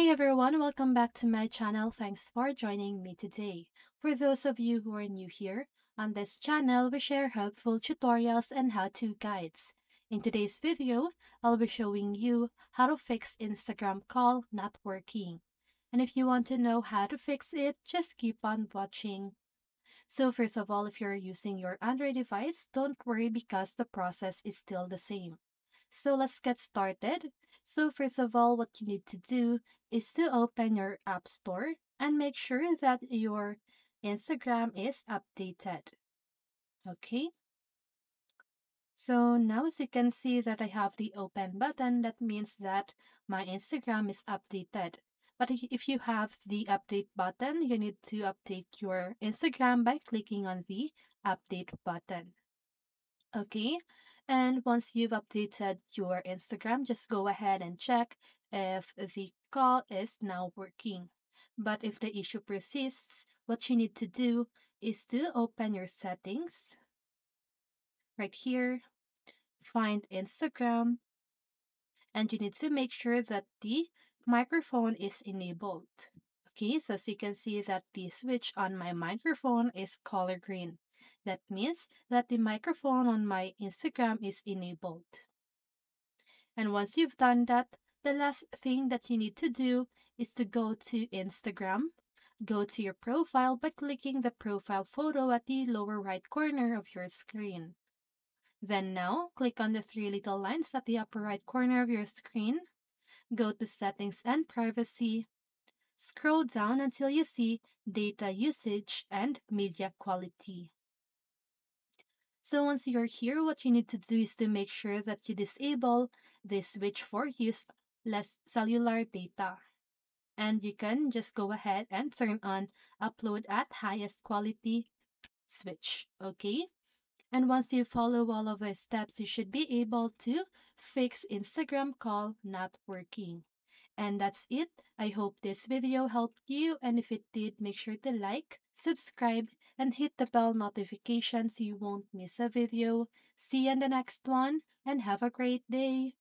Hey everyone, welcome back to my channel. Thanks for joining me today. For those of you who are new here, on this channel we share helpful tutorials and how-to guides. In today's video, I'll be showing you how to fix Instagram call not working. And if you want to know how to fix it, just keep on watching. So first of all, if you're using your Android device, don't worry because the process is still the same. So let's get started. So first of all, what you need to do is to open your App Store and make sure that your Instagram is updated. Okay. So now as you can see that I have the open button, that means that my Instagram is updated. But if you have the update button, you need to update your Instagram by clicking on the update button. Okay. And once you've updated your Instagram, just go ahead and check if the call is now working. But if the issue persists, what you need to do is to open your settings right here, find Instagram, and you need to make sure that the microphone is enabled. Okay, so as you can see that the switch on my microphone is color green. That means that the microphone on my Instagram is enabled. And once you've done that, the last thing that you need to do is to go to Instagram, go to your profile by clicking the profile photo at the lower right corner of your screen. Then now, click on the three little lines at the upper right corner of your screen, go to Settings and Privacy, scroll down until you see Data Usage and Media Quality. So once you're here, what you need to do is to make sure that you disable the switch for use less cellular data. And you can just go ahead and turn on upload at highest quality switch, okay? And once you follow all of the steps, you should be able to fix Instagram call not working. And that's it. I hope this video helped you, and if it did, make sure to like, subscribe, and hit the bell notification so you won't miss a video. See you in the next one, and have a great day.